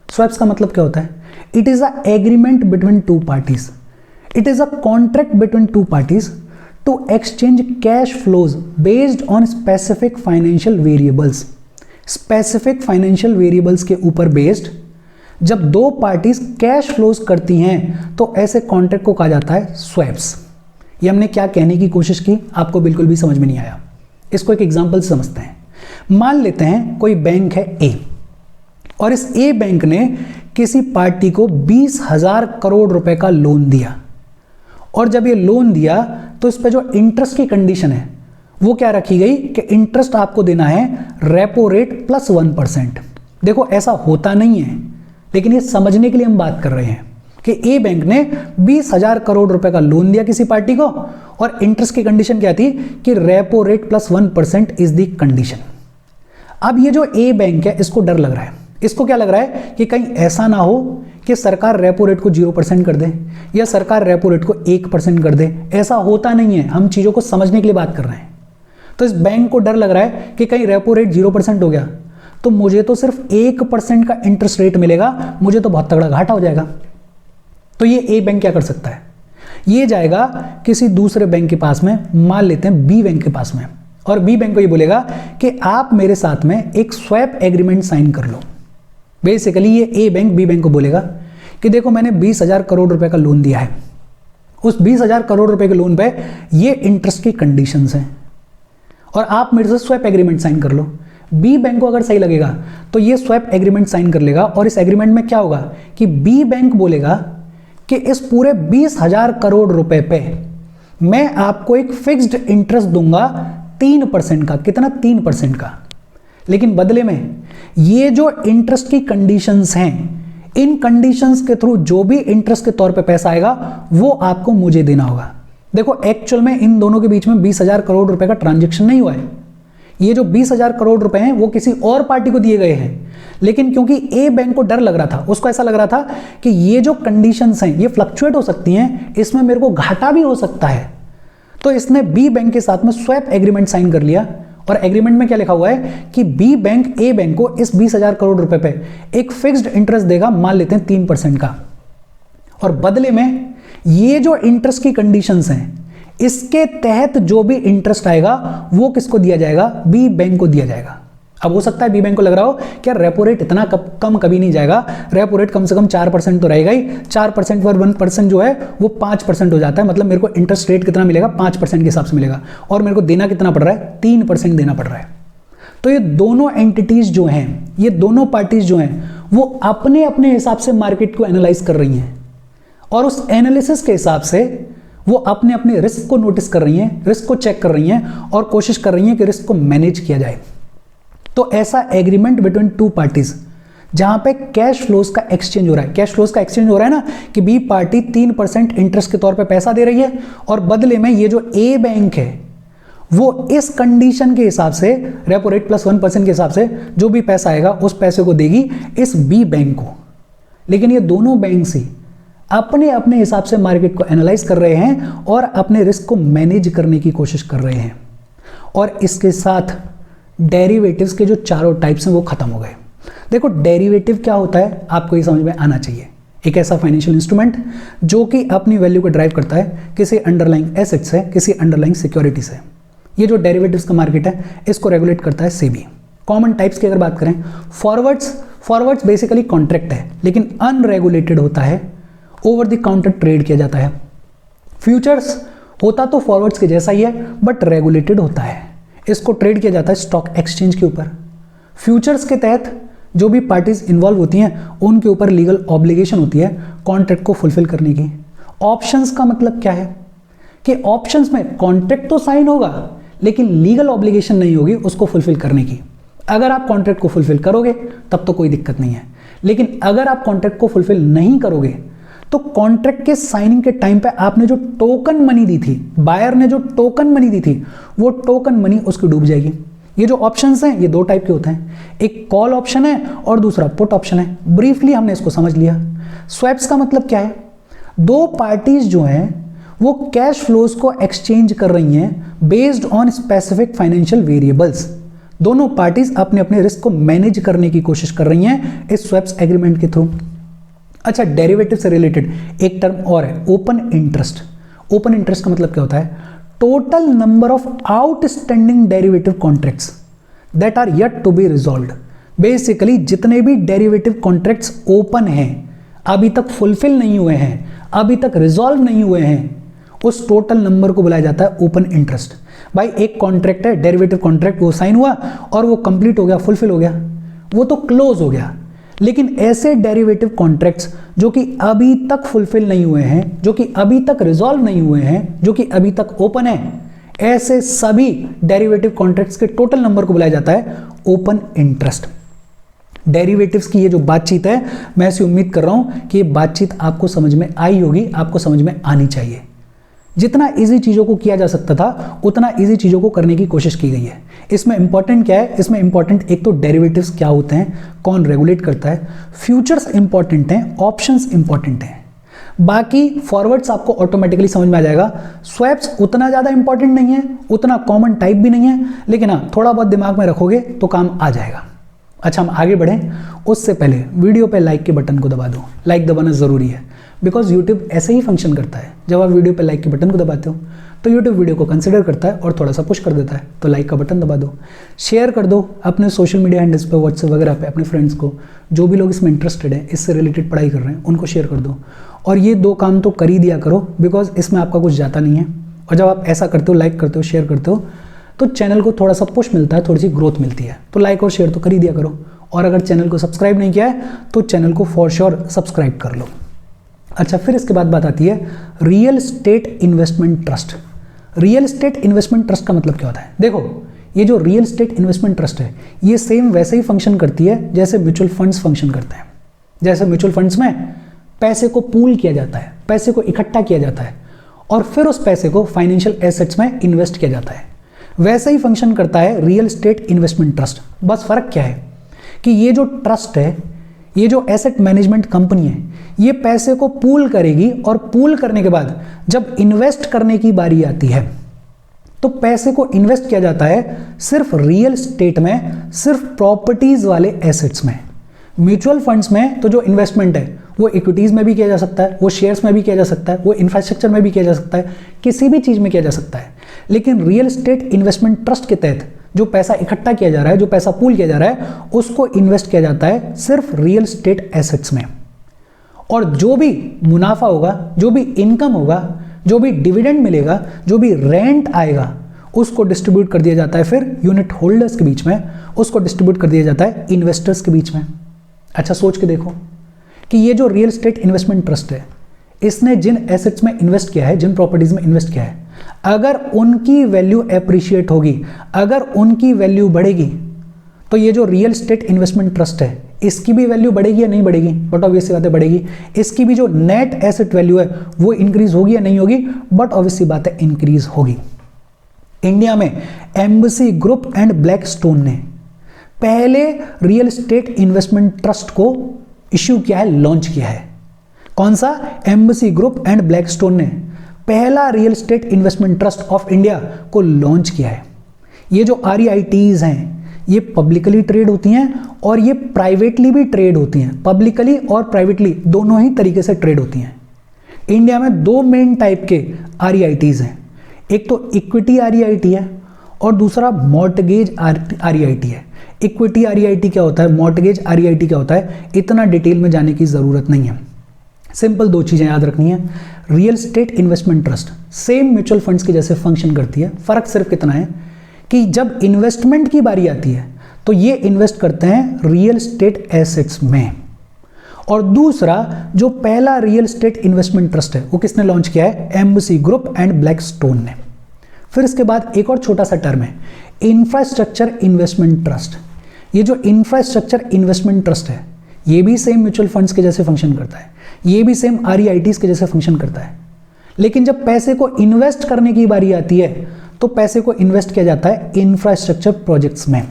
स्वैप्स का मतलब क्या होता है? It is a agreement between two parties. It is a contract between two parties to exchange cash flows based on specific financial variables. Specific financial variables के ऊपर बेस्ड जब दो पार्टीज कैश फ्लोज करती हैं तो ऐसे कॉन्ट्रैक्ट को कहा जाता है स्वैप्स। ये हमने क्या कहने की कोशिश की, आपको बिल्कुल भी समझ में नहीं आया। इसको एक एग्जांपल से समझते हैं। मान लेते हैं कोई बैंक है ए, और इस ए बैंक ने किसी पार्टी को 20,000 करोड़ रुपए का लोन दिया, और जब ये लोन दिया तो इस पर जो इंटरेस्ट की कंडीशन है वो क्या रखी गई कि इंटरेस्ट आपको देना है रेपो रेट प्लस 1%। देखो, ऐसा होता नहीं है, लेकिन ये समझने के लिए हम बात कर रहे हैं कि ए बैंक ने 20,000 करोड़ रुपए का लोन दिया किसी पार्टी को, और इंटरेस्ट की कंडीशन क्या थी कि repo rate plus 1% is the condition. अब ये जो ए बैंक है इसको डर लग रहा है। इसको क्या लग रहा है कि कहीं ऐसा ना हो कि सरकार रेपो रेट को 0% कर दे या सरकार रेपो रेट को 1% कर दे। ऐसा होता नहीं है, हम चीज़ों को समझने के लिए बात कर रहे हैं। तो इस बैंक को डर लग रहा है कि कहीं रेपो रेट 0% हो गया तो मुझे तो सिर्फ 1% का इंटरेस्ट रेट मिलेगा, मुझे तो बहुत तगड़ा घाटा हो जाएगा। तो ये ए बैंक क्या कर सकता है? ये जाएगा किसी दूसरे बैंक के पास में, मान लेते हैं बी बैंक के पास में, और बी बैंक को ये बोलेगा कि आप मेरे साथ में एक स्वैप एग्रीमेंट साइन कर लो। बेसिकली ये ए बैंक बी बैंक को बोलेगा कि देखो, मैंने 20,000 करोड़ रुपए का लोन दिया है, उस 20,000 करोड़ रुपए के लोन पे ये इंटरेस्ट की कंडीशंस हैं, और आप मेरे से स्वैप एग्रीमेंट साइन कर लो। बी बैंक को अगर सही लगेगा तो ये स्वैप एग्रीमेंट साइन कर लेगा, और इस एग्रीमेंट में क्या होगा कि बी बैंक बोलेगा कि इस पूरे 20,000 करोड़ रुपए पे मैं आपको एक फिक्स्ड इंटरेस्ट दूंगा 3% का। कितना? 3% का। लेकिन बदले में ये जो इंटरेस्ट की कंडीशंस हैं इन कंडीशंस के थ्रू जो भी इंटरेस्ट के तौर पे पैसा आएगा वो आपको मुझे देना होगा। देखो एक्चुअल में इन दोनों के बीच में 20,000 करोड़ रुपए का ट्रांजैक्शन नहीं हुआ है। ये जो 20,000 करोड़ रुपए हैं वो किसी और पार्टी को दिए गए हैं, लेकिन क्योंकि ए बैंक को डर लग रहा था, उसको ऐसा लग रहा था कि ये जो कंडीशंस हैं ये फ्लक्चुएट हो सकती हैं, इसमें मेरे को घाटा भी हो सकता है, तो इसने बी बैंक के साथ में स्वैप एग्रीमेंट साइन कर लिया। और एग्रीमेंट में क्या लिखा हुआ है कि बी बैंक ए बैंक को इस 20,000 करोड़ रुपए पे एक फिक्स्ड इंटरेस्ट देगा, मान लेते हैं 3% का, और बदले में ये जो इंटरेस्ट की कंडीशंस हैं इसके तहत जो भी इंटरेस्ट आएगा वो किसको दिया जाएगा, बी बैंक को दिया जाएगा। अब हो सकता है बी बैंक को लग रहा हो कि रेपो रेट इतना कम कभी नहीं जाएगा, रेपो रेट कम से कम 4% तो रहेगा ही, 4% पर 1% जो है वो 5% हो जाता है, मतलब मेरे को इंटरेस्ट रेट कितना मिलेगा, 5% के हिसाब से मिलेगा, और मेरे को देना कितना पड़ रहा है, 3% देना पड़ रहा है। तो ये दोनों एंटिटीज जो हैं, ये दोनों पार्टीज जो हैं वो अपने अपने हिसाब से मार्केट को एनालाइज कर रही हैं, और उस एनालिसिस के हिसाब से वो अपने अपने रिस्क को नोटिस कर रही हैं, रिस्क को चेक कर रही हैं और कोशिश कर रही हैं कि रिस्क को मैनेज किया जाए। तो ऐसा एग्रीमेंट बिटवीन टू पार्टीज जहां पे कैश फ्लोज का एक्सचेंज हो रहा है, कैश फ्लोज का एक्सचेंज हो रहा है ना, कि बी पार्टी 3% इंटरेस्ट के तौर पे पैसा दे रही है, और बदले में ये जो ए बैंक है वो इस कंडीशन के हिसाब से, रेपो रेट प्लस 1% के हिसाब से जो भी पैसा आएगा उस पैसे को देगी इस बी बैंक को। लेकिन ये दोनों बैंक ही अपने अपने हिसाब से मार्केट को एनालाइज कर रहे हैं और अपने रिस्क को मैनेज करने की कोशिश कर रहे हैं, और इसके साथ डेरिवेटिव्स के जो चारों टाइप्स हैं वो खत्म हो गए। देखो डेरिवेटिव क्या होता है आपको ये समझ में आना चाहिए। एक ऐसा फाइनेंशियल इंस्ट्रूमेंट जो कि अपनी वैल्यू को ड्राइव करता है किसी अंडरलाइंग एसेट से, किसी अंडरलाइंग सिक्योरिटी से। ये जो डेरिवेटिव्स का मार्केट है इसको रेगुलेट करता है सेबी। कॉमन टाइप्स की अगर बात करें, फॉरवर्ड्स बेसिकली कॉन्ट्रैक्ट है लेकिन अनरेगुलेटेड होता है, ओवर द काउंटर ट्रेड किया जाता है। फ्यूचर्स होता तो फॉरवर्ड्स के जैसा ही है बट रेगुलेटेड होता है, इसको ट्रेड किया जाता है स्टॉक एक्सचेंज के ऊपर। फ्यूचर्स के तहत जो भी पार्टीज इन्वॉल्व होती हैं उनके ऊपर लीगल ऑब्लिगेशन होती है कॉन्ट्रैक्ट को फुलफिल करने की। ऑप्शंस का मतलब क्या है कि ऑप्शंस में कॉन्ट्रैक्ट तो साइन होगा लेकिन लीगल ऑब्लिगेशन नहीं होगी उसको फुलफिल करने की। अगर आप कॉन्ट्रैक्ट को फुलफिल करोगे तब तो कोई दिक्कत नहीं है, लेकिन अगर आप कॉन्ट्रैक्ट को फुलफिल नहीं करोगे तो कॉन्ट्रैक्ट के साइनिंग के टाइम पे आपने जो टोकन मनी दी थी, बायर ने जो टोकन मनी दी थी, वो टोकन मनी उसकी डूब जाएगी। ये जो ऑप्शंस हैं ये दो टाइप के होते हैं, एक कॉल ऑप्शन है और दूसरा पुट ऑप्शन है। ब्रीफली हमने इसको समझ लिया। स्वैप्स का मतलब क्या है, दो पार्टीज जो हैं वो कैश फ्लोज को एक्सचेंज कर रही हैं based on specific financial variables. दोनों पार्टीज अपने अपने रिस्क को मैनेज करने की कोशिश कर रही हैं इस स्वैप्स एग्रीमेंट के थ्रू। अच्छा, डेरिवेटिव से रिलेटेड एक टर्म और है, ओपन इंटरेस्ट। ओपन इंटरेस्ट का मतलब क्या होता है, total number of outstanding derivative contracts that are yet to be resolved. Basically जितने भी डेरिवेटिव कॉन्ट्रैक्ट्स ओपन हैं, अभी तक फुलफिल नहीं हुए हैं, अभी तक रिजॉल्व नहीं हुए हैं, उस टोटल नंबर को बुलाया जाता है ओपन इंटरेस्ट। भाई एक कॉन्ट्रैक्ट है, डेरिवेटिव कॉन्ट्रैक्ट, वो साइन हुआ और वो कंप्लीट हो गया, फुलफिल हो गया, वो तो क्लोज हो गया। लेकिन ऐसे डेरिवेटिव कॉन्ट्रैक्ट्स जो कि अभी तक फुलफिल नहीं हुए हैं, जो कि अभी तक रिजॉल्व नहीं हुए हैं, जो कि अभी तक ओपन है, ऐसे सभी डेरिवेटिव कॉन्ट्रैक्ट्स के टोटल नंबर को बुलाया जाता है ओपन इंटरेस्ट। डेरिवेटिव्स की ये जो बातचीत है, मैं ऐसी उम्मीद कर रहा हूं कि ये बातचीत आपको समझ में आई होगी, आपको समझ में आनी चाहिए। जितना इजी चीज़ों को किया जा सकता था उतना इजी चीज़ों को करने की कोशिश की गई है। इसमें इंपॉर्टेंट क्या है, इसमें इंपॉर्टेंट एक तो डेरिवेटिव्स क्या होते हैं, कौन रेगुलेट करता है, फ्यूचर्स इंपॉर्टेंट हैं, ऑप्शंस इंपॉर्टेंट हैं, बाकी फॉरवर्ड्स आपको ऑटोमेटिकली समझ में आ जाएगा। स्वैप्स उतना ज़्यादा इंपॉर्टेंट नहीं है, उतना कॉमन टाइप भी नहीं है, लेकिन हाँ थोड़ा बहुत दिमाग में रखोगे तो काम आ जाएगा। अच्छा, हम आगे बढ़ें उससे पहले वीडियो पे लाइक के बटन को दबा दो। लाइक दबाना ज़रूरी है बिकॉज यूट्यूब ऐसे ही फंक्शन करता है, जब आप वीडियो पे लाइक के बटन को दबाते हो तो यूट्यूब वीडियो को कंसिडर करता है और थोड़ा सा पुश कर देता है। तो लाइक का बटन दबा दो, शेयर कर दो अपने सोशल मीडिया हैंडल्स पे, व्हाट्सएप वगैरह पे अपने फ्रेंड्स को, जो भी लोग इसमें इंटरेस्टेड है, इससे रिलेटेड पढ़ाई कर रहे हैं, उनको शेयर कर दो। और ये दो काम तो कर ही दिया करो बिकॉज इसमें आपका कुछ जाता नहीं है, और जब आप ऐसा करते हो, लाइक करते हो, शेयर करते हो, तो चैनल को थोड़ा सा पुश मिलता है, थोड़ी सी ग्रोथ मिलती है। तो लाइक और शेयर तो कर ही दिया करो, और अगर चैनल को सब्सक्राइब नहीं किया है तो चैनल को फॉर श्योर सब्सक्राइब कर लो। अच्छा, फिर इसके बाद बात आती है real estate investment trust. Real estate investment trust का मतलब क्या होता है, देखो ये जो रियल एस्टेट इन्वेस्टमेंट ट्रस्ट है ये सेम वैसे ही फंक्शन करती है जैसे म्यूचुअल फंड्स फंक्शन करते हैं। जैसे म्यूचुअल फंड्स में पैसे को पूल किया जाता है, पैसे को इकट्ठा किया जाता है और फिर उस पैसे को फाइनेंशियल एसेट्स में इन्वेस्ट किया जाता है, वैसे ही फंक्शन करता है रियल एस्टेट इन्वेस्टमेंट ट्रस्ट। बस फर्क क्या है कि ये जो ट्रस्ट है, ये जो एसेट मैनेजमेंट कंपनी है, ये पैसे को पूल करेगी और पूल करने के बाद जब इन्वेस्ट करने की बारी आती है तो पैसे को इन्वेस्ट किया जाता है सिर्फ रियल एस्टेट में, सिर्फ प्रॉपर्टीज वाले एसेट्स में। म्यूचुअल फंड्स में तो जो इन्वेस्टमेंट है वो इक्विटीज में भी किया जा सकता है, वो शेयर्स में भी किया जा सकता है, वो इंफ्रास्ट्रक्चर में भी किया जा सकता है, किसी भी चीज में किया जा सकता है। लेकिन रियल एस्टेट इन्वेस्टमेंट ट्रस्ट के तहत जो पैसा इकट्ठा किया जा रहा है, जो पैसा पूल किया जा रहा है, उसको इन्वेस्ट किया जाता है सिर्फ रियल एस्टेट एसेट्स में। और जो भी मुनाफा होगा, जो भी इनकम होगा, जो भी डिविडेंड मिलेगा, जो भी रेंट आएगा, उसको डिस्ट्रीब्यूट कर दिया जाता है फिर यूनिट होल्डर्स के बीच में, उसको डिस्ट्रीब्यूट कर दिया जाता है इन्वेस्टर्स के बीच में। अच्छा सोच के देखो कि ये जो रियल एस्टेट इन्वेस्टमेंट ट्रस्ट है, इसने जिन एसेट्स में इन्वेस्ट किया है, जिन प्रॉपर्टीज में इन्वेस्ट किया है, अगर उनकी वैल्यू एप्रिशिएट होगी, अगर उनकी वैल्यू बढ़ेगी, तो ये जो रियल एस्टेट इन्वेस्टमेंट ट्रस्ट है, इसकी भी वैल्यू बढ़ेगी या नहीं बढ़ेगी? बट ऑब्वियस सी बात है बढ़ेगी। इसकी भी जो नेट एसेट वैल्यू है वो इंक्रीज होगी या नहीं होगी? बट ऑब्वियस सी बात है इंक्रीज होगी। इंडिया में एम्बेसी ग्रुप एंड ब्लैकस्टोन ने पहले रियल एस्टेट इन्वेस्टमेंट ट्रस्ट को इश्यू किया है, लॉन्च किया है। कौन सा? एम्बेसी ग्रुप एंड ब्लैकस्टोन ने पहला real estate investment trust of India को लॉन्च किया है। ये जो REITs हैं, ये पब्लिकली ट्रेड होती हैं और ये प्राइवेटली भी ट्रेड होती हैं। पब्लिकली और प्राइवेटली दोनों ही तरीके से ट्रेड होती हैं। इंडिया में दो मेन टाइप के REITs हैं, एक तो इक्विटी REIT है और दूसरा मॉर्टगेज REIT है। इक्विटी REIT क्या होता है, मॉर्टगेज REIT क्या होता है, इतना डिटेल में जाने की जरूरत नहीं है। सिंपल दो चीजें याद रखनी है। Real estate investment trust same mutual funds के जैसे फंक्शन करती है। फर्क सिर्फ कितना है कि जब इन्वेस्टमेंट की बारी आती है तो ये इन्वेस्ट करते हैं रियल एस्टेट एसेट्स में। और दूसरा जो पहला रियल एस्टेट इन्वेस्टमेंट ट्रस्ट है वो किसने लॉन्च किया है? एम्बेसी ग्रुप एंड ब्लैकस्टोन ने। फिर इसके बाद एक और छोटा सा टर्म है, इंफ्रास्ट्रक्चर इन्वेस्टमेंट ट्रस्ट। ये जो इंफ्रास्ट्रक्चर इन्वेस्टमेंट ट्रस्ट है ये भी सेम म्यूचुअल फंड्स के जैसे फंक्शन करता है, ये भी सेम REITs के जैसे फंक्शन करता है। लेकिन जब पैसे को इन्वेस्ट करने की बारी आती है तो पैसे को इन्वेस्ट किया जाता है इंफ्रास्ट्रक्चर प्रोजेक्ट्स में।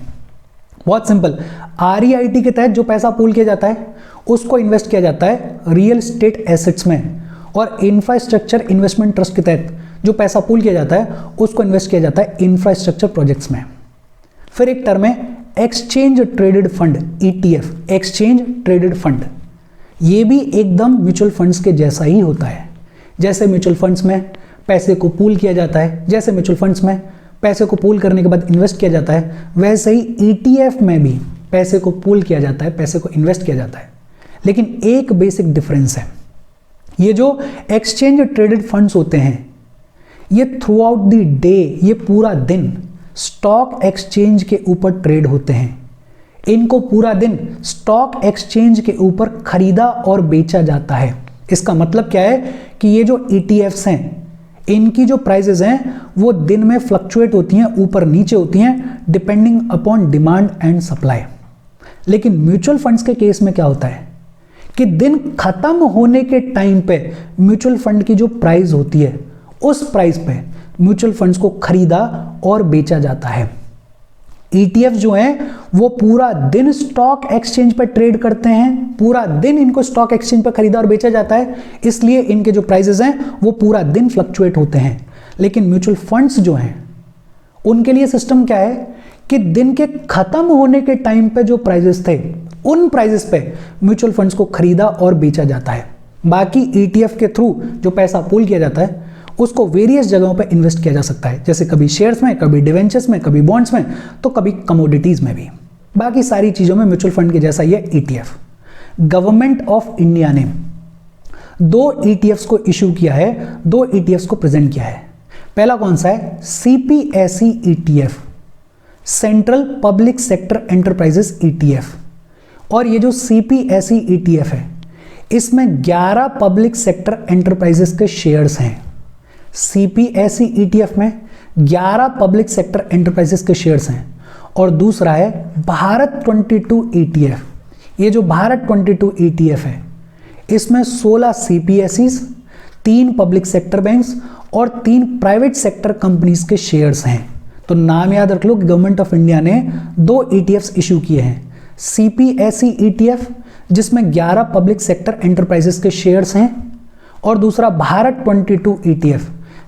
बहुत सिंपल, REIT के तहत जो पैसा पूल किया जाता है उसको इन्वेस्ट किया जाता है रियल एस्टेट एसेट्स में, और इंफ्रास्ट्रक्चर इन्वेस्टमेंट ट्रस्ट के तहत जो पैसा पूल किया जाता है उसको इन्वेस्ट किया जाता है इंफ्रास्ट्रक्चर प्रोजेक्ट्स में। फिर एक टर्म है exchange traded fund, ETF, exchange traded fund. ये भी एकदम म्यूचुअल फंड्स के जैसा ही होता है। जैसे म्यूचुअल फंड्स में पैसे को पूल किया जाता है, जैसे म्यूचुअल फंड्स में पैसे को पूल करने के बाद इन्वेस्ट किया जाता है, वैसे ही ETF में भी पैसे को पूल किया जाता है, पैसे को इन्वेस्ट किया जाता है। लेकिन एक बेसिक डिफरेंस है, ये जो एक्सचेंज ट्रेडेड फंड्स होते हैं ये थ्रू आउट द डे, ये पूरा दिन स्टॉक एक्सचेंज के ऊपर ट्रेड होते हैं। इनको पूरा दिन स्टॉक एक्सचेंज के ऊपर खरीदा और बेचा जाता है। इसका मतलब क्या है कि ये जो ETFs हैं इनकी जो प्राइसेस हैं वो दिन में फ्लक्चुएट होती हैं, ऊपर नीचे होती हैं, depending upon demand and supply. लेकिन म्यूचुअल फंड्स के केस में क्या होता है कि दिन खत्म होने के टाइम पे म्यूचुअल फंड की जो प्राइस होती है उस प्राइस पे म्यूचुअल फंड्स को खरीदा और बेचा जाता है। ETF जो हैं वो पूरा दिन स्टॉक एक्सचेंज पर ट्रेड करते हैं, पूरा दिन इनको स्टॉक एक्सचेंज पर खरीदा और बेचा जाता है, इसलिए इनके जो प्राइसेस हैं वो पूरा दिन फ्लक्चुएट होते हैं। लेकिन म्यूचुअल फंड्स जो हैं उनके लिए सिस्टम क्या है कि दिन के खत्म होने के टाइम पे जो प्राइसेस थे उन प्राइसेस पे म्यूचुअल फंड्स को खरीदा और बेचा जाता है। बाकी ETF के थ्रू जो पैसा पूल किया जाता है उसको वेरियस जगहों पे इन्वेस्ट किया जा सकता है, जैसे कभी शेयर्स में, कभी डिवेंचर्स में, कभी बॉन्ड्स में, तो कभी कमोडिटीज में भी। बाकी सारी चीजों में म्यूचुअल फंड के जैसा ही है ETF। गवर्नमेंट ऑफ इंडिया ने 2 ETFs को इशू किया है, 2 ETFs को प्रेजेंट किया है। पहला कौन सा है? CPSE ETF, central public sector enterprises ETF। और ये जो CPSE ETF है इसमें 11 पब्लिक सेक्टर एंटरप्राइजेस के शेयर्स हैं। CPSE ETF में 11 पब्लिक सेक्टर एंटरप्राइजेस के शेयर्स हैं। और दूसरा है भारत 22 ETF। ये जो भारत 22 ETF है, इसमें 16 CPSEs, 3 पब्लिक सेक्टर बैंक्स और 3 प्राइवेट सेक्टर कंपनीज के शेयर्स हैं। तो नाम याद रख लो कि गवर्नमेंट ऑफ इंडिया ने 2 ETFs इशू किए हैं, CPSE ETF जिसमें 11 पब्लिक सेक्टर एंटरप्राइजेस के शेयर्स हैं, और दूसरा भारत 22 ETF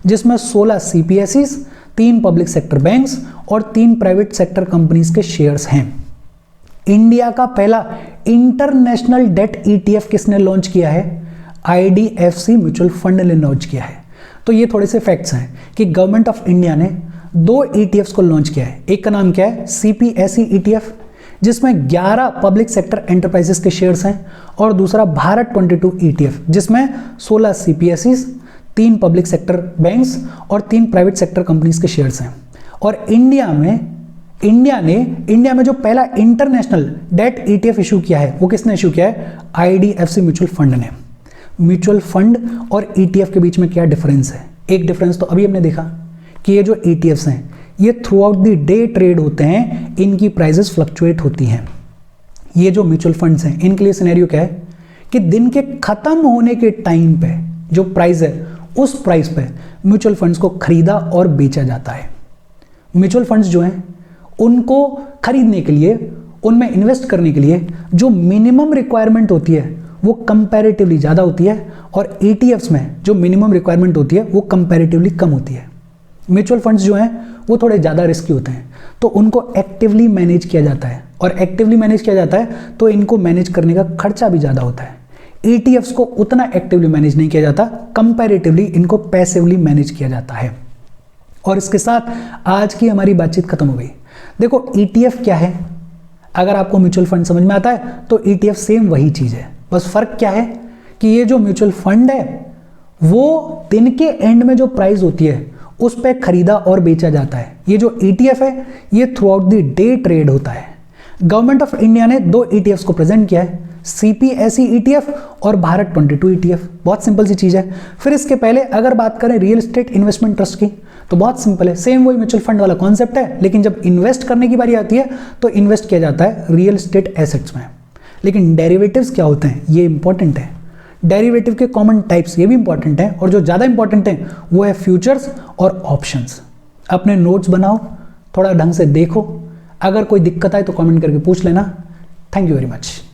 जिसमें 16 CPSEs, 3 पब्लिक सेक्टर बैंक्स और 3 प्राइवेट सेक्टर कंपनीज के शेयर्स हैं। इंडिया का पहला इंटरनेशनल डेट ETF किसने लॉन्च किया है? IDFC म्यूचुअल फंड ने लॉन्च किया है। तो ये थोड़े से फैक्ट्स हैं कि गवर्नमेंट ऑफ इंडिया ने 2 ETFs को लॉन्च किया है। एक का नाम क्या है? CPSE ETF जिसमें 11 पब्लिक सेक्टर एंटरप्राइजेस के शेयर्स हैं, और दूसरा भारत 22 ETF जिसमें 16 CPSEs, 3 पब्लिक सेक्टर बैंक्स और 3 प्राइवेट सेक्टर कंपनीज के शेयर्स हैं। और इंडिया में जो पहला इंटरनेशनल डेट ETF इशू किया है वो किसने इशू किया है? IDFC म्यूचुअल फंड ने। म्यूचुअल फंड और ETF के बीच में क्या डिफरेंस है? एक डिफरेंस तो अभी हमने देखा कि ये जो ETFs हैं ये through out the day trade होते हैं, इनकी प्राइजेस फ्लक्चुएट होती हैं। ये जो म्यूचुअल फंड्स हैं इनके लिए सिनेरियो क्या है कि दिन के खत्म होने के टाइम पे जो प्राइस है उस प्राइस पे म्यूचुअल फंड्स को खरीदा और बेचा जाता है। म्यूचुअल फंड्स जो हैं उनको खरीदने के लिए, उनमें इन्वेस्ट करने के लिए जो मिनिमम रिक्वायरमेंट होती है वो कंपैरेटिवली ज़्यादा होती है, और ETFs में जो मिनिमम रिक्वायरमेंट होती है वो कंपैरेटिवली कम होती है। म्यूचुअल फंड्स जो हैं वो थोड़े ज़्यादा रिस्की होते हैं, तो उनको एक्टिवली मैनेज किया जाता है, और एक्टिवली मैनेज किया जाता है तो इनको मैनेज करने का खर्चा भी ज़्यादा होता है। ETFs को उतना एक्टिवली मैनेज नहीं किया जाता, कंपैरेटिवली इनको पैसिवली मैनेज किया जाता है। और इसके साथ आज की हमारी बातचीत खत्म हो गई। देखो ETF क्या है, अगर आपको म्यूचुअल फंड समझ में आता है तो ETF सेम वही चीज़ है, बस फर्क क्या है कि ये जो म्यूचुअल फंड है वो दिन के एंड में जो प्राइस होती है उस पर खरीदा और बेचा जाता है। ये जो ETF है ये through out the day trade होता है। गवर्नमेंट ऑफ इंडिया ने 2 ETFs को प्रेजेंट किया है, CPSE ETF और भारत 22 ETF। बहुत सिंपल सी चीज़ है। फिर इसके पहले अगर बात करें रियल एस्टेट इन्वेस्टमेंट ट्रस्ट की तो बहुत सिंपल है, सेम वही म्यूचुअल फंड वाला कॉन्सेप्ट है, लेकिन जब इन्वेस्ट करने की बारी आती है तो इन्वेस्ट किया जाता है रियल एस्टेट एसेट्स में। लेकिन डेरिवेटिव्स क्या होते हैं ये इंपॉर्टेंट है। डेरिवेटिव के कॉमन टाइप्स ये भी इंपॉर्टेंट है, और जो ज़्यादा इंपॉर्टेंट है वो है फ्यूचर्स और ऑप्शंस। अपने नोट्स बनाओ, थोड़ा ढंग से देखो, अगर कोई दिक्कत आए तो कमेंट करके पूछ लेना। Thank you very much.